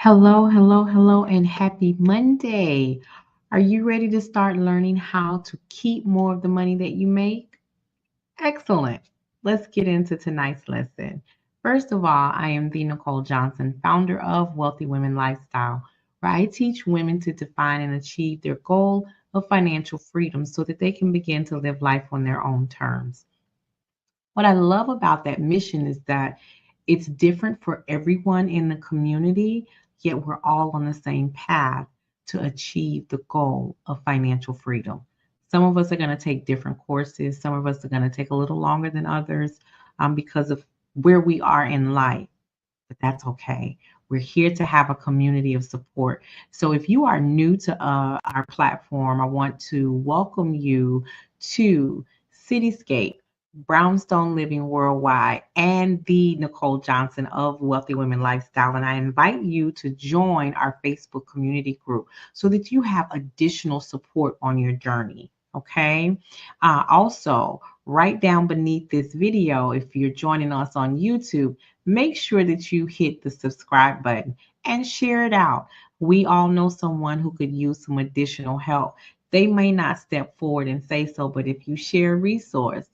Hello, hello, hello, and happy Monday. Are you ready to start learning how to keep more of the money that you make? Excellent. Let's get into tonight's lesson. First of all, I am the Nicole Johnson, founder of Wealthy Women Lifestyle, where I teach women to define and achieve their goal of financial freedom so that they can begin to live life on their own terms. What I love about that mission is that it's different for everyone in the community, yet we're all on the same path to achieve the goal of financial freedom. Some of us are going to take different courses, some of us are going to take a little longer than others because of where we are in life, but that's okay. We're here to have a community of support. So if you are new to our platform, I want to welcome you to Cityscape, Brownstone Living Worldwide, and the Nicole Johnson of Wealthy Women Lifestyle. And I invite you to join our Facebook community group so that you have additional support on your journey. Okay. Also, right down beneath this video, if you're joining us on YouTube, make sure that you hit the subscribe button and share it out. We all know someone who could use some additional help. They may not step forward and say so, but if you share a resource,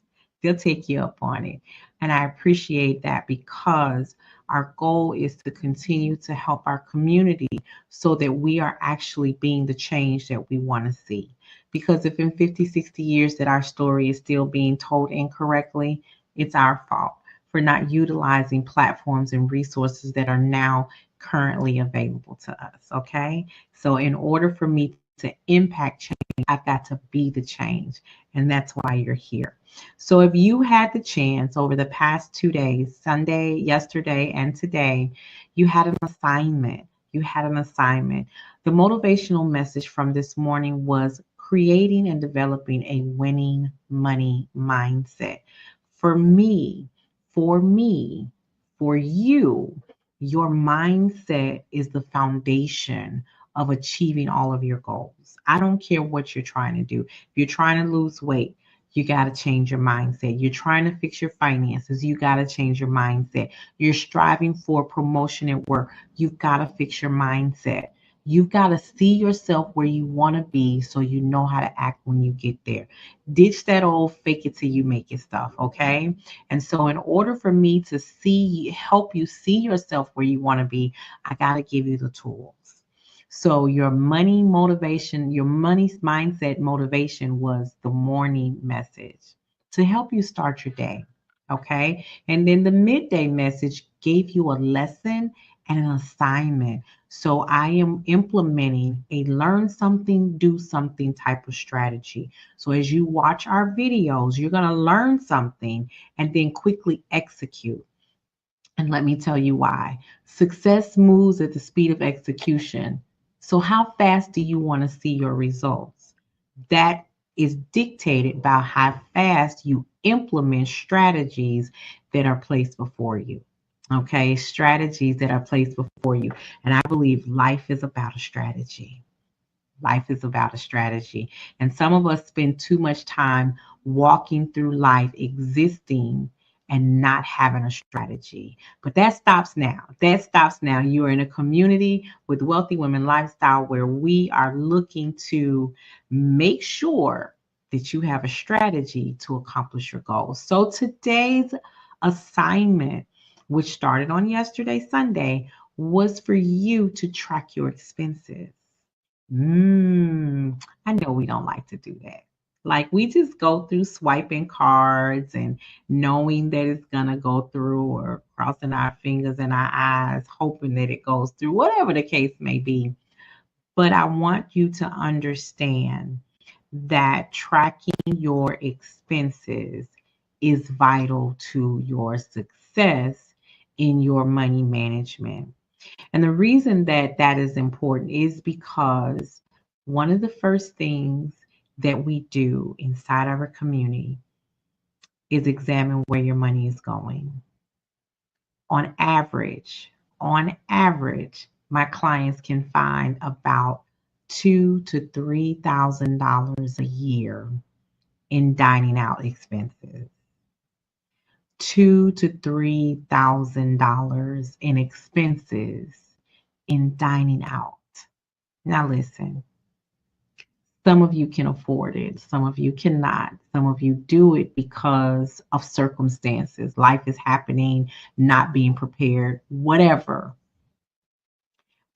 they'll take you up on it. And I appreciate that because our goal is to continue to help our community so that we are actually being the change that we want to see. Because if in 50, 60 years that our story is still being told incorrectly, it's our fault for not utilizing platforms and resources that are now currently available to us. Okay. So, in order for me to impact change, I've got to be the change. And that's why you're here. So, if you had the chance over the past 2 days, Sunday, yesterday, and today, you had an assignment. You had an assignment. The motivational message from this morning was creating and developing a winning money mindset. For me, for me, for you, your mindset is the foundation of achieving all of your goals. I don't care what you're trying to do. If you're trying to lose weight, you got to change your mindset. You're trying to fix your finances, you got to change your mindset. You're striving for promotion at work, you've got to fix your mindset. You've got to see yourself where you want to be so you know how to act when you get there. Ditch that old fake it till you make it stuff, okay? And so, in order for me to help you see yourself where you want to be, I got to give you the tools. So, your money motivation, your money mindset motivation was the morning message to help you start your day. Okay. And then the midday message gave you a lesson and an assignment. So, I am implementing a learn something, do something type of strategy. So, as you watch our videos, you're going to learn something and then quickly execute. And let me tell you why. Success moves at the speed of execution. So, how fast do you want to see your results? That is dictated by how fast you implement strategies that are placed before you. Okay, strategies that are placed before you. And I believe life is about a strategy. Life is about a strategy. And some of us spend too much time walking through life existing and not having a strategy. But that stops now. That stops now. You are in a community with Wealthy Women Lifestyle where we are looking to make sure that you have a strategy to accomplish your goals. So today's assignment, which started on yesterday, Sunday, was for you to track your expenses. I know we don't like to do that. Like we just go through swiping cards and knowing that it's gonna go through or crossing our fingers and our eyes, hoping that it goes through, whatever the case may be. But I want you to understand that tracking your expenses is vital to your success in your money management. And the reason that that is important is because one of the first things that we do inside our community is examine where your money is going. On average, my clients can find about $2,000 to $3,000 a year in dining out expenses. $2,000 to $3,000 in expenses in dining out. Now listen, some of you can afford it, some of you cannot. Some of you do it because of circumstances. Life is happening, not being prepared, whatever.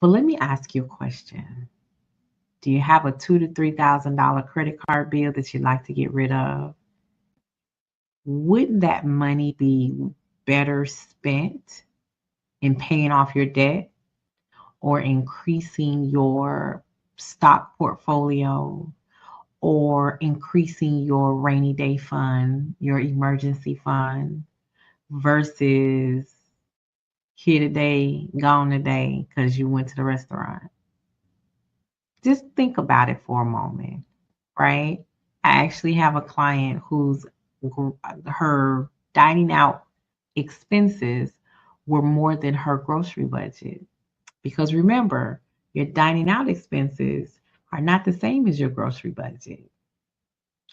But let me ask you a question. Do you have a $2,000 to $3,000 credit card bill that you'd like to get rid of? Wouldn't that money be better spent in paying off your debt or increasing your stock portfolio or increasing your rainy day fund, your emergency fund, versus here today, gone today because you went to the restaurant? Just think about it for a moment, right? I actually have a client whose her dining out expenses were more than her grocery budget. Because remember, your dining out expenses are not the same as your grocery budget.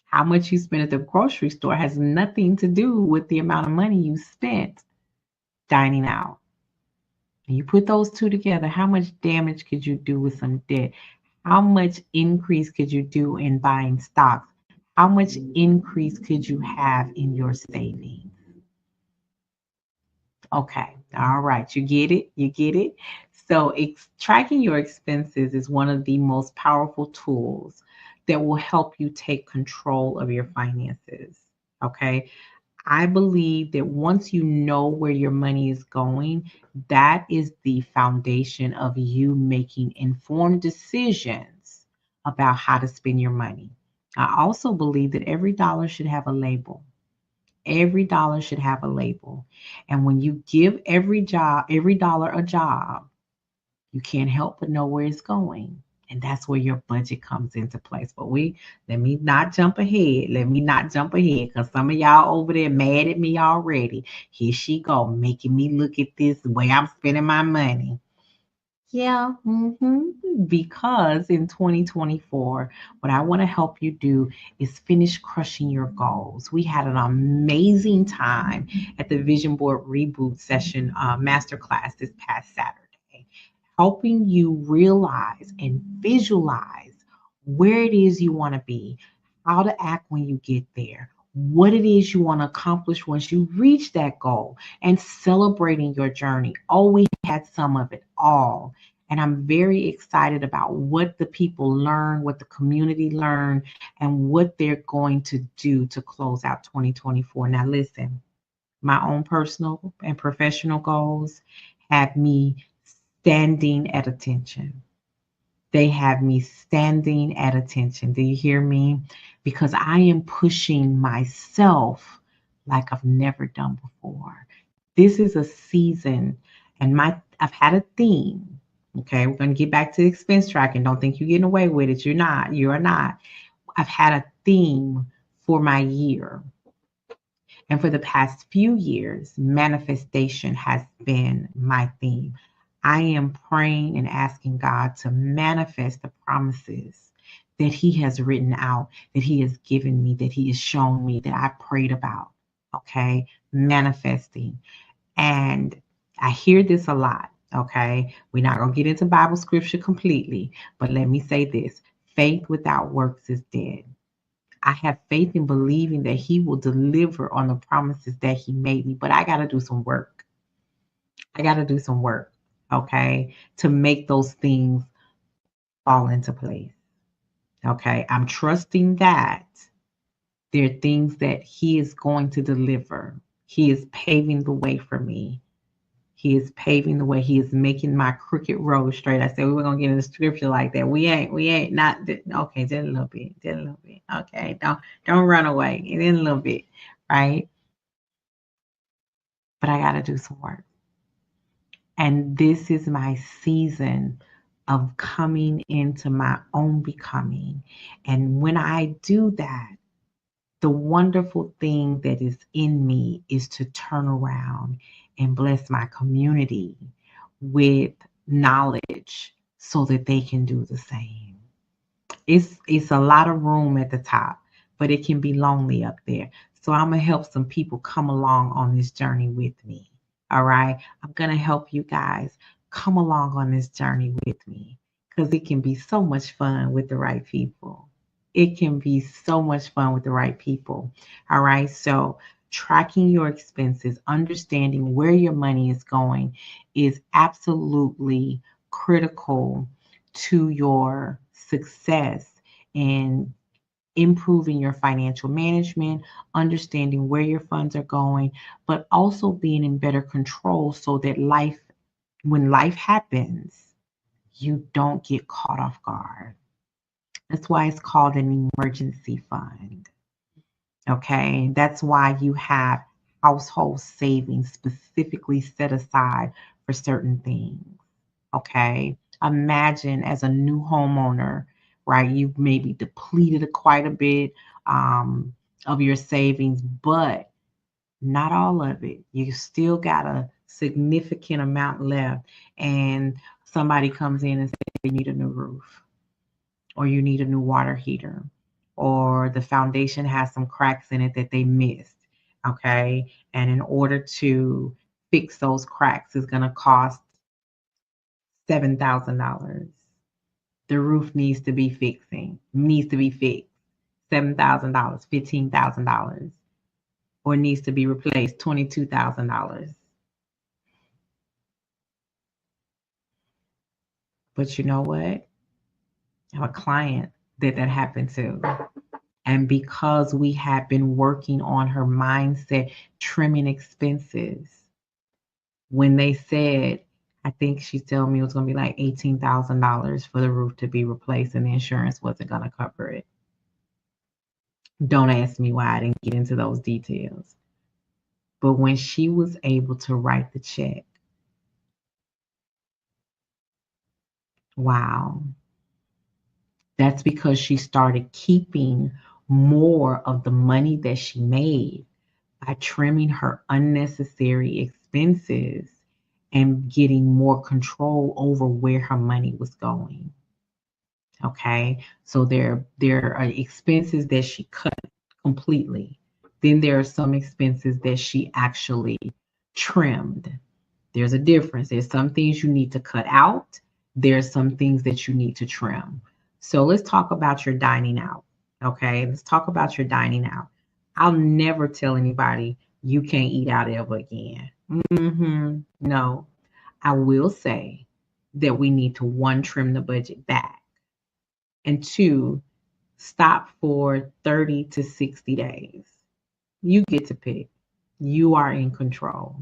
How much you spend at the grocery store has nothing to do with the amount of money you spent dining out. And you put those two together, how much damage could you do with some debt? How much increase could you do in buying stocks? How much increase could you have in your savings? Okay, all right, you get it, you get it. So tracking your expenses is one of the most powerful tools that will help you take control of your finances. Okay, I believe that once you know where your money is going, that is the foundation of you making informed decisions about how to spend your money. I also believe that every dollar should have a label. Every dollar should have a label. And when you give every dollar a job, you can't help but know where it's going. And that's where your budget comes into place. But let me not jump ahead. Let me not jump ahead because some of y'all over there mad at me already. Here she go, making me look at this the way I'm spending my money. Yeah, because in 2024, what I want to help you do is finish crushing your goals. We had an amazing time at the Vision Board Reboot Session Masterclass this past Saturday, helping you realize and visualize where it is you want to be, how to act when you get there, what it is you want to accomplish once you reach that goal, and celebrating your journey. Oh, we had some of it all. And I'm very excited about what the people learn, what the community learn, and what they're going to do to close out 2024. Now, listen, my own personal and professional goals have me standing at attention. They have me standing at attention. Do you hear me? Because I am pushing myself like I've never done before. This is a season, and I've had a theme. Okay, we're going to get back to expense tracking. Don't think you're getting away with it. You're not. You are not. I've had a theme for my year. And for the past few years, manifestation has been my theme. I am praying and asking God to manifest the promises that He has written out, that He has given me, that He has shown me, that I prayed about. Okay, manifesting. And I hear this a lot. Okay, we're not going to get into Bible scripture completely, but let me say this: faith without works is dead. I have faith in believing that He will deliver on the promises that He made me, but I got to do some work. I got to do some work, okay, to make those things fall into place. Okay, I'm trusting that there are things that He is going to deliver. He is paving the way for me. He is paving the way. He is making my crooked road straight. I said we were gonna get in the scripture like that. We ain't not okay, just a little bit. Just a little bit. Okay. Don't run away. It in a little bit, right? But I gotta do some work. And this is my season of coming into my own becoming. And when I do that, the wonderful thing that is in me is to turn around and bless my community with knowledge so that they can do the same. It's a lot of room at the top, but it can be lonely up there. So I'm gonna help some people come along on this journey with me. All right. I'm gonna help you guys come along on this journey with me, because it can be so much fun with the right people. It can be so much fun with the right people. All right. So, tracking your expenses, understanding where your money is going is absolutely critical to your success in improving your financial management, understanding where your funds are going, but also being in better control so that when life happens, you don't get caught off guard. That's why it's called an emergency fund. Okay. That's why you have household savings specifically set aside for certain things. Okay. Imagine as a new homeowner, right? You've maybe depleted quite a bit of your savings, but not all of it. You still got a significant amount left. And somebody comes in and says, you need a new roof, or you need a new water heater, or the foundation has some cracks in it that they missed. Okay. And in order to fix those cracks is going to cost $7,000. The roof needs to be fixed. $7,000, $15,000, or needs to be replaced, $22,000. But you know what? I have a client that happened to. And because we have been working on her mindset, trimming expenses, when they said, I think she told me it was going to be like $18,000 for the roof to be replaced and the insurance wasn't going to cover it. Don't ask me why I didn't get into those details. But when she was able to write the check, wow, that's because she started keeping more of the money that she made by trimming her unnecessary expenses and getting more control over where her money was going. Okay. So there are expenses that she cut completely. Then there are some expenses that she actually trimmed. There's a difference. There's some things you need to cut out. There's some things that you need to trim. So let's talk about your dining out. Okay. Let's talk about your dining out. I'll never tell anybody you can't eat out ever again. No. I will say that we need to, one, trim the budget back, and two, stop for 30 to 60 days. You get to pick. You are in control.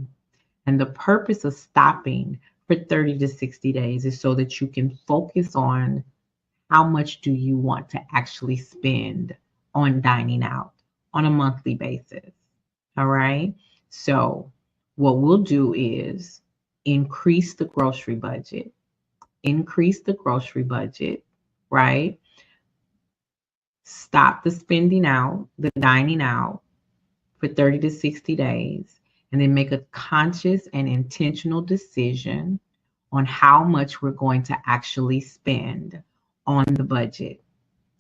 And the purpose of stopping for 30 to 60 days is so that you can focus on how much do you want to actually spend on dining out on a monthly basis. All right. So what we'll do is increase the grocery budget, right? Stop the spending out, the dining out for 30 to 60 days, and then make a conscious and intentional decision on how much we're going to actually spend on the budget.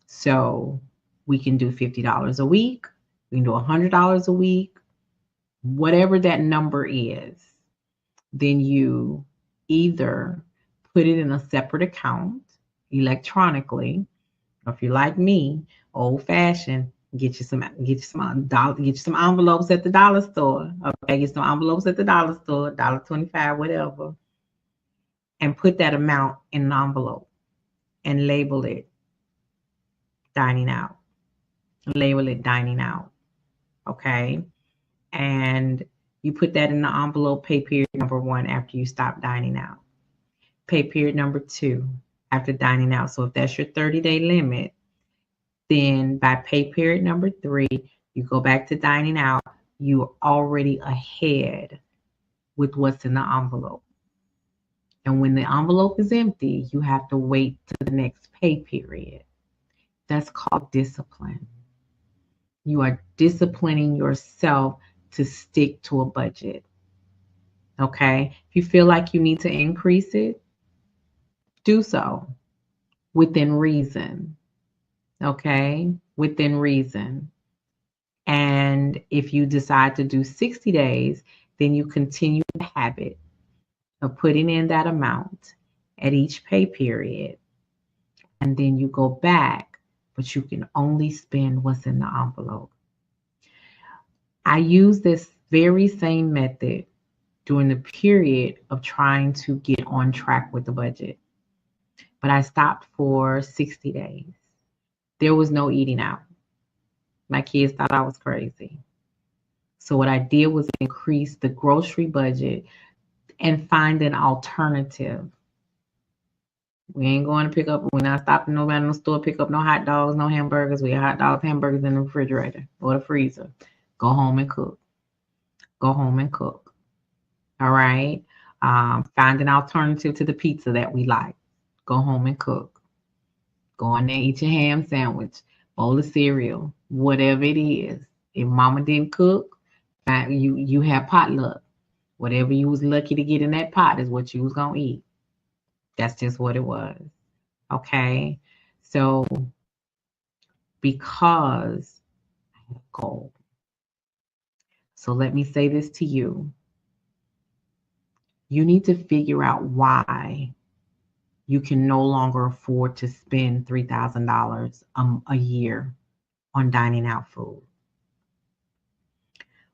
So we can do $50 a week, we can do $100 a week, whatever that number is. Then you either put it in a separate account electronically, or if you're like me, old fashioned, get you some envelopes at the dollar store. Okay, get some envelopes at the dollar store, $1.25, whatever, and put that amount in an envelope and label it dining out. Label it dining out. Okay. And you put that in the envelope, pay period number 1 after you stop dining out. Pay period number 2 after dining out. So if that's your 30-day limit, then by pay period number 3, you go back to dining out. You're already ahead with what's in the envelope. And when the envelope is empty, you have to wait to the next pay period. That's called discipline. You are disciplining yourself to stick to a budget. Okay? If you feel like you need to increase it, do so within reason. Okay? Within reason. And if you decide to do 60 days, then you continue the habit of putting in that amount at each pay period, and then you go back, but you can only spend what's in the envelope. I use this very same method during the period of trying to get on track with the budget, but I stopped for 60 days. There was no eating out. My kids thought I was crazy. So what I did was increase the grocery budget and find an alternative. We ain't going to pick up, we're not stopping nobody in the store, pick up no hot dogs, no hamburgers. We have hot dogs, hamburgers in the refrigerator or the freezer. Go home and cook. Go home and cook. All right. Find an alternative to the pizza that we like. Go home and cook. Go in there, eat your ham sandwich, bowl of cereal, whatever it is. If mama didn't cook, you have potluck. Whatever you was lucky to get in that pot is what you was gonna eat. That's just what it was. Okay. So because I have a goal. So let me say this to you. You need to figure out why you can no longer afford to spend $3,000 a year on dining out food.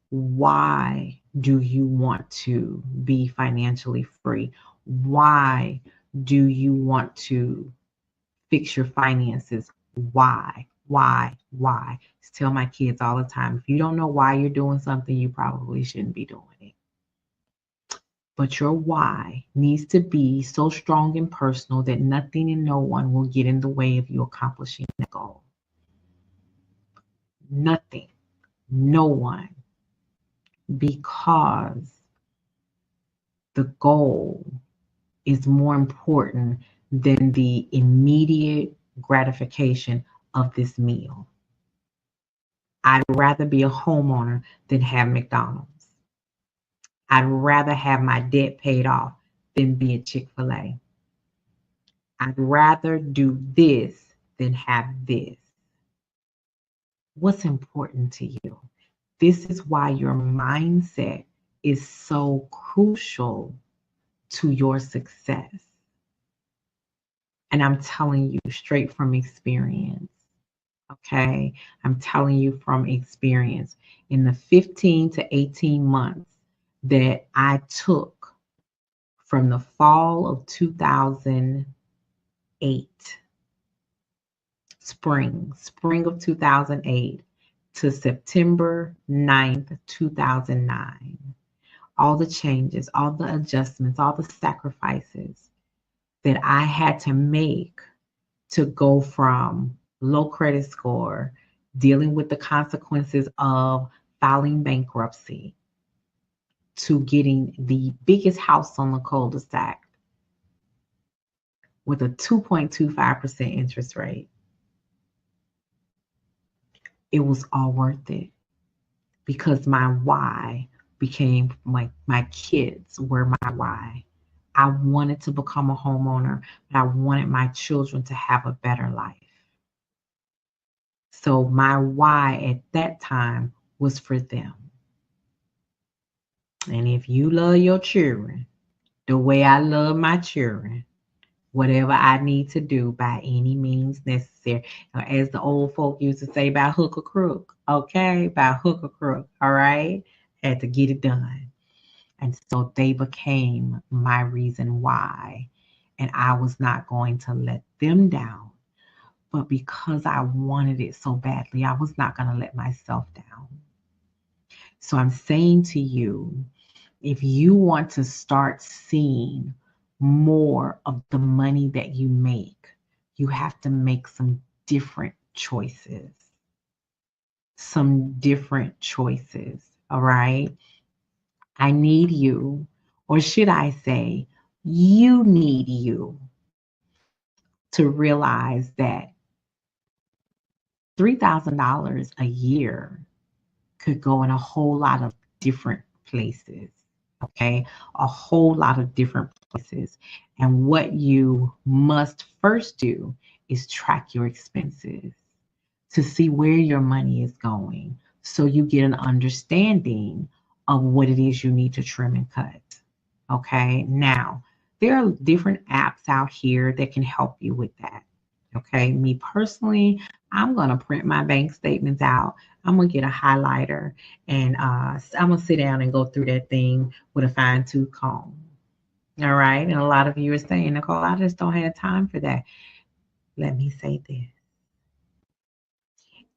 Why do you want to be financially free? Why do you want to fix your finances? Why? I tell my kids all the time, if you don't know why you're doing something, you probably shouldn't be doing it. But your why needs to be so strong and personal that nothing and no one will get in the way of you accomplishing the goal. Nothing, no one, because the goal is more important than the immediate gratification of this meal. I'd rather be a homeowner than have McDonald's. I'd rather have my debt paid off than be a Chick-fil-A. I'd rather do this than have this. What's important to you? This is why your mindset is so crucial to your success. And I'm telling you straight from experience. Okay. I'm telling you from experience. In the 15 to 18 months that I took from the fall of 2008, spring of 2008 to September 9th, 2009, all the changes, all the adjustments, all the sacrifices that I had to make to go from low credit score, dealing with the consequences of filing bankruptcy, to getting the biggest house on the cul-de-sac with a 2.25% interest rate. It was all worth it because my why became my kids were my why. I wanted to become a homeowner, but I wanted my children to have a better life. So my why at that time was for them. And if you love your children the way I love my children, whatever I need to do by any means necessary, as the old folk used to say, by hook or crook, okay? By hook or crook, all right? Had to get it done. And so they became my reason why. And I was not going to let them down. But because I wanted it so badly, I was not going to let myself down. So I'm saying to you, if you want to start seeing more of the money that you make, you have to make some different choices. Some different choices, all right? I need you, or should I say, you need you to realize that $3,000 a year could go in a whole lot of different places. Okay, a whole lot of different places. And what you must first do is track your expenses to see where your money is going so you get an understanding of what it is you need to trim and cut. Okay. Now, there are different apps out here that can help you with that. Okay. Me personally, I'm going to print my bank statements out. I'm going to get a highlighter and I'm going to sit down and go through that thing with a fine tooth comb. All right. And a lot of you are saying, Nicole, I just don't have time for that. Let me say this.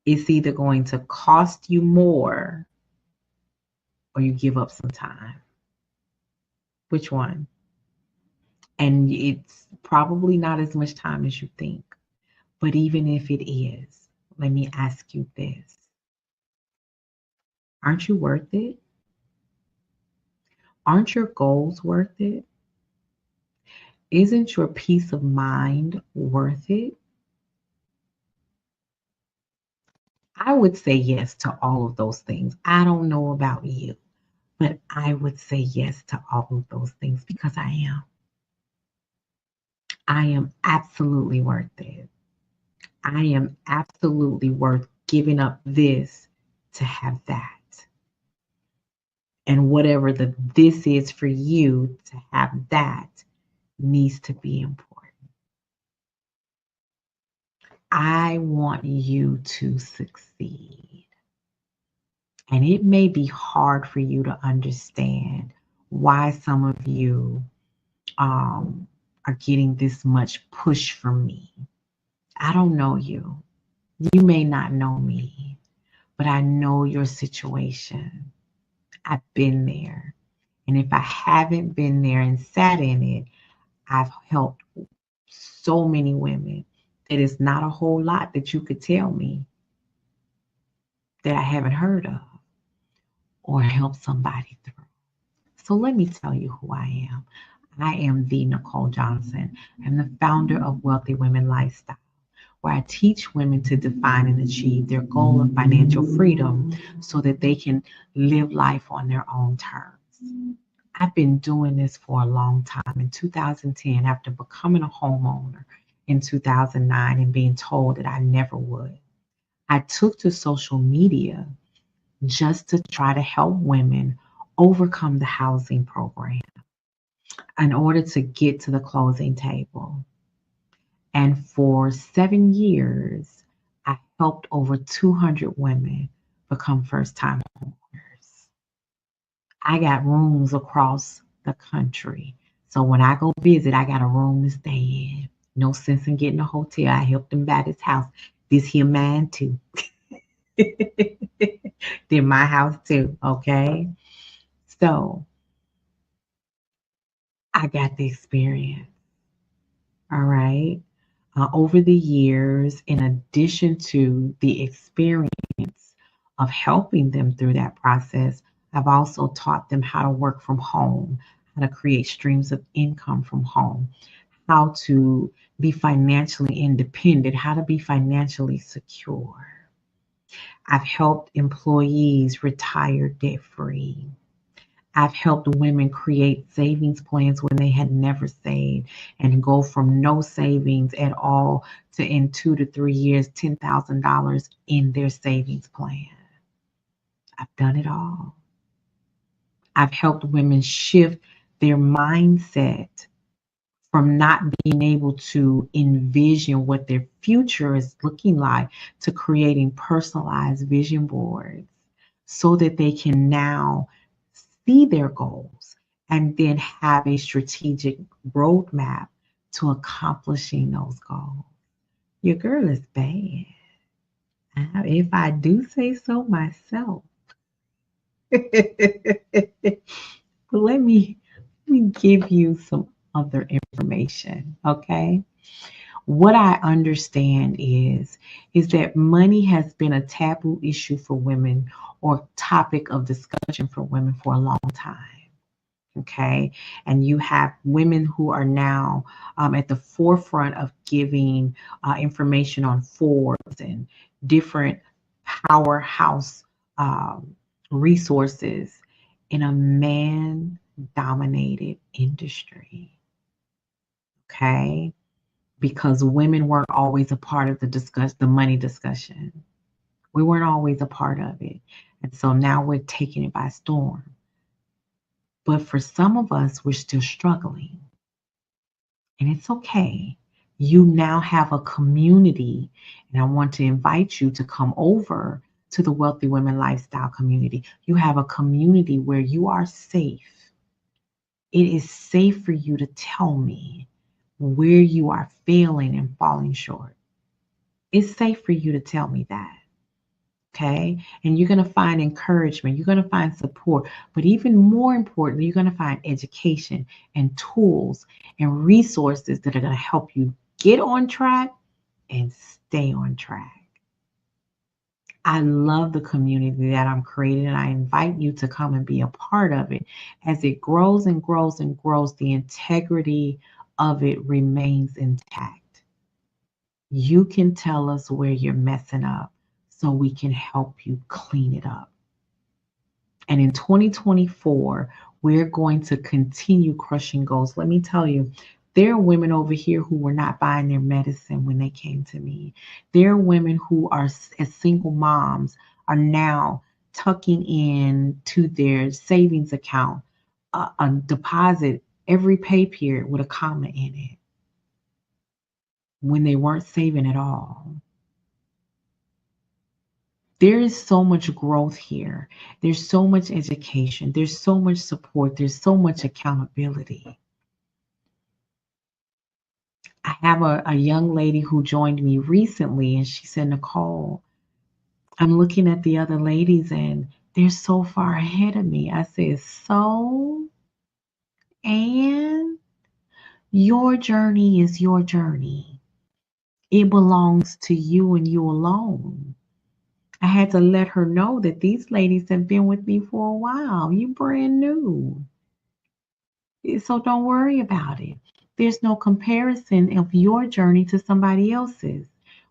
It's either going to cost you more or you give up some time. Which one? And it's probably not as much time as you think. But even if it is, let me ask you this. Aren't you worth it? Aren't your goals worth it? Isn't your peace of mind worth it? I would say yes to all of those things. I don't know about you, but I would say yes to all of those things because I am. I am absolutely worth it. I am absolutely worth giving up this to have that. And whatever the this is for you to have that needs to be important. I want you to succeed. And it may be hard for you to understand why some of you are getting this much push from me. I don't know you. You may not know me, but I know your situation. I've been there. And if I haven't been there and sat in it, I've helped so many women. It is not a whole lot that you could tell me that I haven't heard of or helped somebody through. So let me tell you who I am. I am the Nicole Johnson. I'm the founder of Wealthy Women Lifestyle, where I teach women to define and achieve their goal of financial freedom so that they can live life on their own terms. I've been doing this for a long time. In 2010, after becoming a homeowner in 2009 and being told that I never would, I took to social media just to try to help women overcome the housing program in order to get to the closing table. And for 7 years, I helped over 200 women become first time homeowners. I got rooms across the country. So when I go visit, I got a room to stay in. No sense in getting a hotel. I helped them buy this house. This here mine too. They're my house too. Okay. So I got the experience. All right. Over the years, in addition to the experience of helping them through that process, I've also taught them how to work from home, how to create streams of income from home, how to be financially independent, how to be financially secure. I've helped employees retire debt free. I've helped women create savings plans when they had never saved and go from no savings at all to in 2 to 3 years, $10,000 in their savings plan. I've done it all. I've helped women shift their mindset from not being able to envision what their future is looking like to creating personalized vision boards so that they can now see their goals and then have a strategic roadmap to accomplishing those goals. Your girl is bad, if I do say so myself. But let me give you some other information, okay? What I understand is that money has been a taboo issue for women or topic of discussion for women for a long time. Okay. And you have women who are now at the forefront of giving information on Forbes and different powerhouse resources in a man dominated industry. Okay. Because women weren't always a part of the money discussion. We weren't always a part of it. And so now we're taking it by storm. But for some of us, we're still struggling. And it's okay. You now have a community, and I want to invite you to come over to the Wealthy Women Lifestyle community. You have a community where you are safe. It is safe for you to tell me where you are failing and falling short. It's safe for you to tell me that. Okay. And you're going to find encouragement. You're going to find support. But even more importantly, you're going to find education and tools and resources that are going to help you get on track and stay on track. I love the community that I'm creating, and I invite you to come and be a part of it. As it grows and grows and grows, the integrity of it remains intact. You can tell us where you're messing up so we can help you clean it up. And in 2024, we're going to continue crushing goals. Let me tell you, there are women over here who were not buying their medicine when they came to me. There are women who are, as single moms, are now tucking in to their savings account a deposit every pay period with a comma in it when they weren't saving at all. There is so much growth here. There's so much education. There's so much support. There's so much accountability. I have a young lady who joined me recently, and she said, Nicole, I'm looking at the other ladies and they're so far ahead of me. I said, so, and your journey is your journey. It belongs to you and you alone. I had to let her know that these ladies have been with me for a while. You brand new. So don't worry about it. There's no comparison of your journey to somebody else's.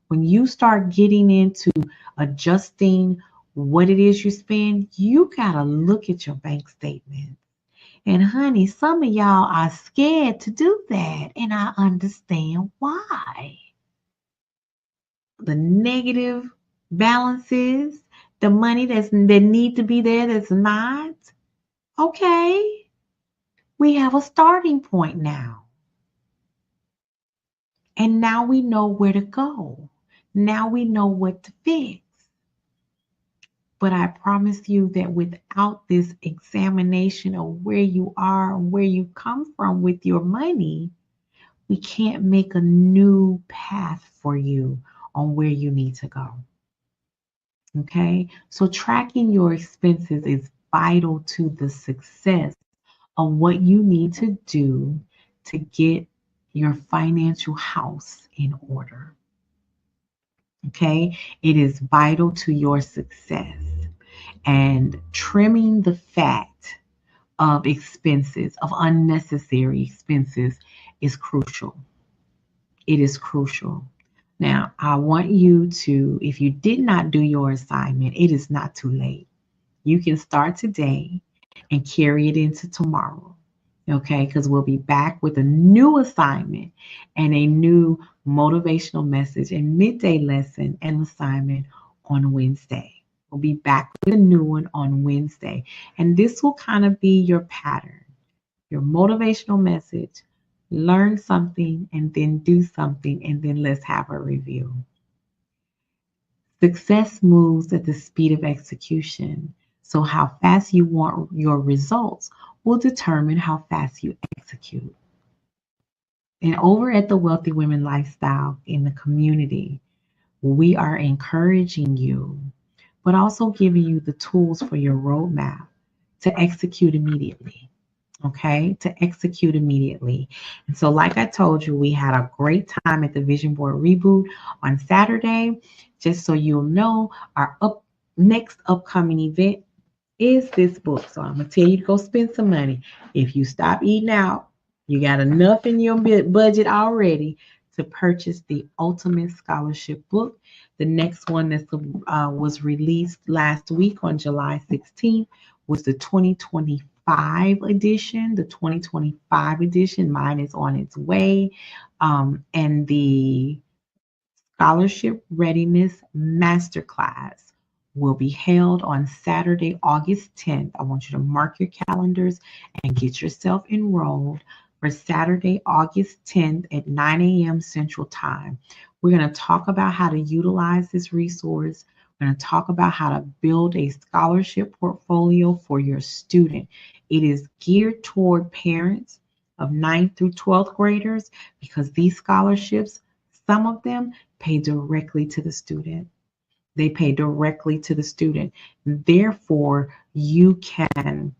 When you start getting into adjusting what it is you spend, you got to look at your bank statement. And honey, some of y'all are scared to do that. And I understand why. The negative balances, the money that need to be there that's not. Okay, we have a starting point now. And now we know where to go. Now we know what to fix. But I promise you that without this examination of where you are and where you come from with your money, we can't make a new path for you on where you need to go. Okay? So tracking your expenses is vital to the success of what you need to do to get your financial house in order. Okay, it is vital to your success. And trimming the fat of expenses, of unnecessary expenses, is crucial. It is crucial. Now, I want you to, if you did not do your assignment, it is not too late. You can start today and carry it into tomorrow. Okay, because we'll be back with a new assignment and a new motivational message and midday lesson and assignment on Wednesday. We'll be back with a new one on Wednesday. And this will kind of be your pattern, your motivational message, learn something and then do something, and then let's have a review. Success moves at the speed of execution. So how fast you want your results will determine how fast you execute. And over at the Wealthy Women Lifestyle in the community, we are encouraging you, but also giving you the tools for your roadmap to execute immediately. Okay, to execute immediately. And so, like I told you, we had a great time at the Vision Board Reboot on Saturday. Just so you'll know, our next upcoming event is this book. So I'm gonna tell you to go spend some money. If you stop eating out, you got enough in your budget already to purchase the Ultimate Scholarship book. The next one that was released last week on July 16th was the 2025 edition. The 2025 edition, mine is on its way. And the Scholarship Readiness Masterclass will be held on Saturday, August 10th. I want you to mark your calendars and get yourself enrolled for Saturday, August 10th at 9 a.m. Central Time. We're going to talk about how to utilize this resource. We're going to talk about how to build a scholarship portfolio for your student. It is geared toward parents of 9th through 12th graders because these scholarships, some of them pay directly to the student. They pay directly to the student. Therefore, you can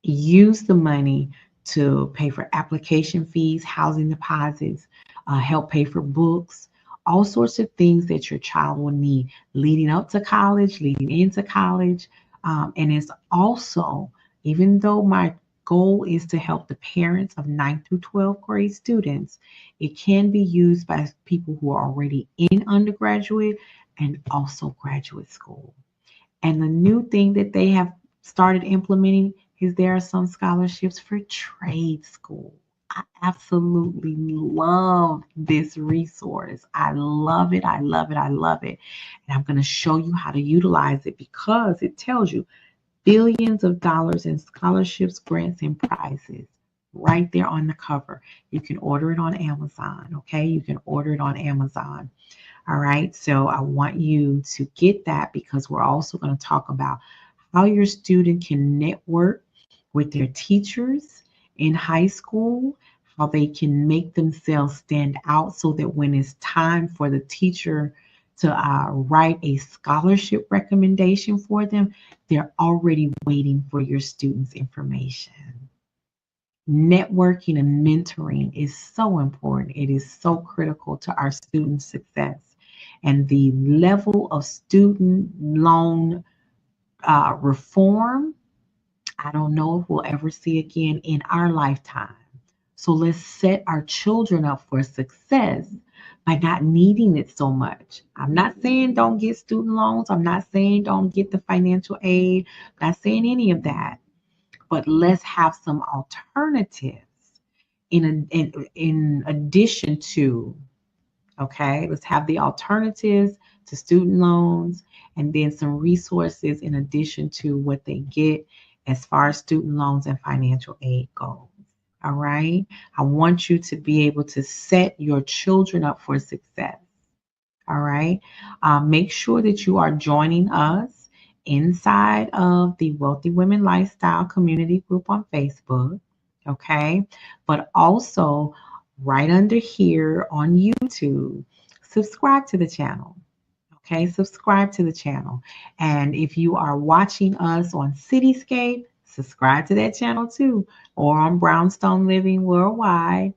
use the money to pay for application fees, housing deposits, help pay for books, all sorts of things that your child will need leading up to college, leading into college. And it's also, even though my goal is to help the parents of 9th through 12th grade students, it can be used by people who are already in undergraduate and also graduate school. And the new thing that they have started implementing is there are some scholarships for trade school. I absolutely love this resource. I love it. I love it. I love it. And I'm going to show you how to utilize it because it tells you billions of dollars in scholarships, grants, and prizes right there on the cover. You can order it on Amazon. Okay. You can order it on Amazon. All right. So I want you to get that because we're also going to talk about how your student can network with their teachers in high school, how they can make themselves stand out so that when it's time for the teacher to write a scholarship recommendation for them, they're already waiting for your student's information. Networking and mentoring is so important. It is so critical to our student success. And the level of student loan reform, I don't know if we'll ever see again in our lifetime. So let's set our children up for success by not needing it so much. I'm not saying don't get student loans. I'm not saying don't get the financial aid. I'm not saying any of that. But let's have some alternatives in addition to, okay, let's have the alternatives to student loans and then some resources in addition to what they get as far as student loans and financial aid goes. All right. I want you to be able to set your children up for success. All right. Make sure that you are joining us inside of the Wealthy Women Lifestyle Community Group on Facebook. Okay. But also right under here on YouTube, subscribe to the channel. Okay. Subscribe to the channel. And if you are watching us on Cityscape, subscribe to that channel too, or on Brownstone Living Worldwide.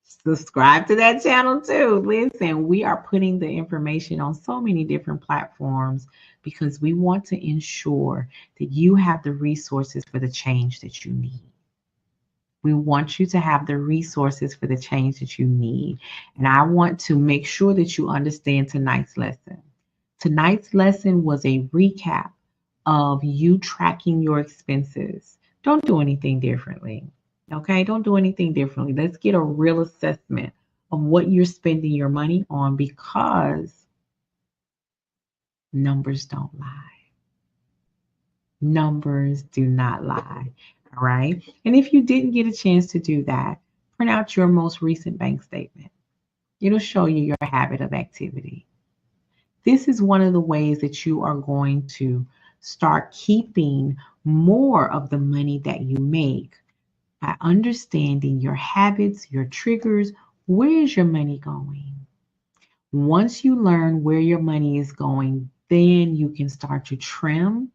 Subscribe to that channel too. Listen, we are putting the information on so many different platforms because we want to ensure that you have the resources for the change that you need. We want you to have the resources for the change that you need. And I want to make sure that you understand tonight's lesson. Tonight's lesson was a recap of you tracking your expenses. Don't do anything differently. Okay, don't do anything differently. Let's get a real assessment of what you're spending your money on because numbers don't lie. Numbers do not lie. All right. And if you didn't get a chance to do that, print out your most recent bank statement. It'll show you your habit of activity. This is one of the ways that you are going to start keeping more of the money that you make by understanding your habits, your triggers. Where is your money going? Once you learn where your money is going, then you can start to trim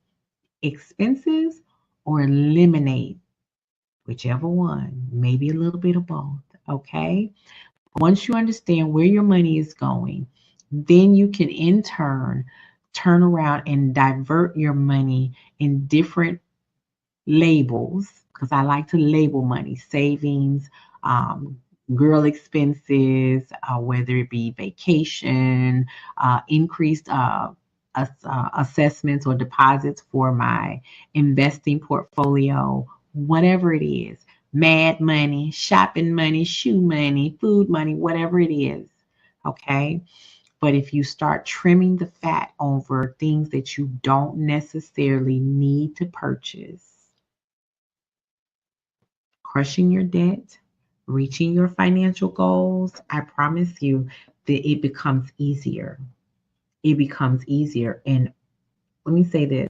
expenses or eliminate, whichever one, maybe a little bit of both. Okay. Once you understand where your money is going, then you can in turn turn around and divert your money in different labels, because I like to label money: savings, girl expenses, whether it be vacation, increased assessments or deposits for my investing portfolio, whatever it is, mad money, shopping money, shoe money, food money, whatever it is. Okay. But if you start trimming the fat over things that you don't necessarily need to purchase, crushing your debt, reaching your financial goals, I promise you that it becomes easier. It becomes easier. And let me say this.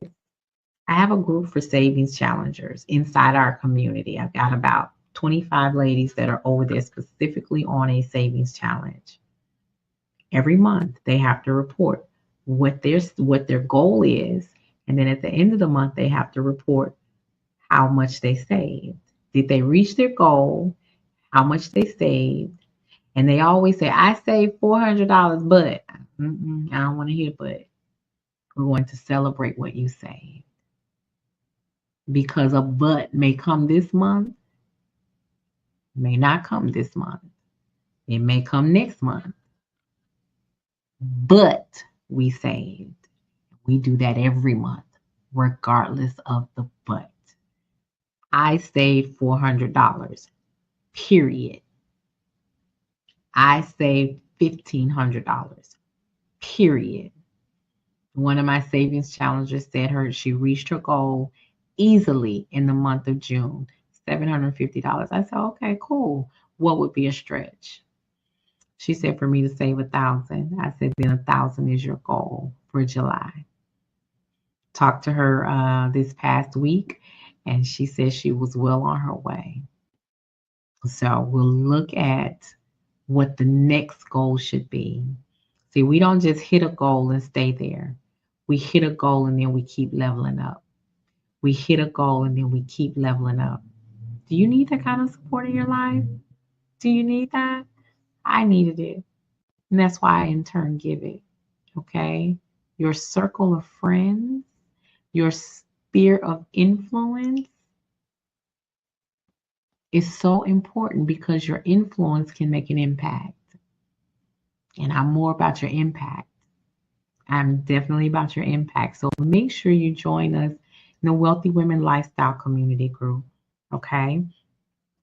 I have a group for savings challengers inside our community. I've got about 25 ladies that are over there specifically on a savings challenge. Every month they have to report what their goal is, and then at the end of the month they have to report how much they saved. Did they reach their goal? How much they saved? And they always say, "I saved $400, but I don't want to hear but." We're going to celebrate what you saved because a but may come this month, may not come this month. It may come next month, but we saved. We do that every month, regardless of the but. I saved $400, period. I saved $1,500, period. One of my savings challengers said she reached her goal easily in the month of June, $750. I said, okay, cool. What would be a stretch? She said for me to save 1,000. I said, then 1,000 is your goal for July. Talked to her this past week, and she said she was well on her way. So we'll look at what the next goal should be. See, we don't just hit a goal and stay there. We hit a goal and then we keep leveling up. We hit a goal and then we keep leveling up. Do you need that kind of support in your life? Do you need that? I needed it. And that's why I in turn give it. Okay? Your circle of friends, your sphere of influence is so important because your influence can make an impact. And I'm more about your impact. I'm definitely about your impact. So make sure you join us in the Wealthy Women Lifestyle Community Group. Okay?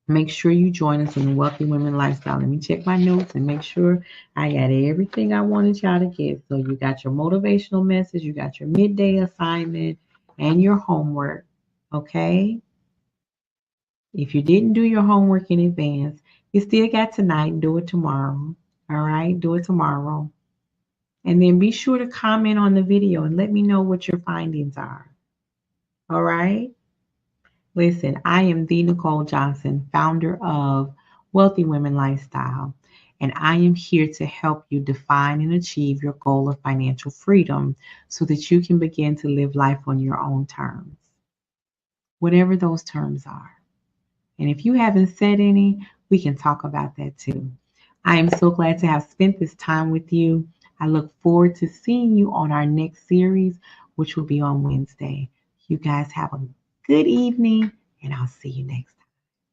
Make sure you join us in the Wealthy Women Lifestyle. Let me check my notes and make sure I got everything I wanted y'all to get. So you got your motivational message, you got your midday assignment, and your homework. Okay? If you didn't do your homework in advance, you still got tonight. Do it tomorrow. All right? Do it tomorrow. And then be sure to comment on the video and let me know what your findings are. All right? Listen, I am the Nicole Johnson, founder of Wealthy Women Lifestyle, and I am here to help you define and achieve your goal of financial freedom so that you can begin to live life on your own terms, whatever those terms are. And if you haven't said any, we can talk about that too. I am so glad to have spent this time with you. I look forward to seeing you on our next series, which will be on Wednesday. You guys have a good evening, and I'll see you next time.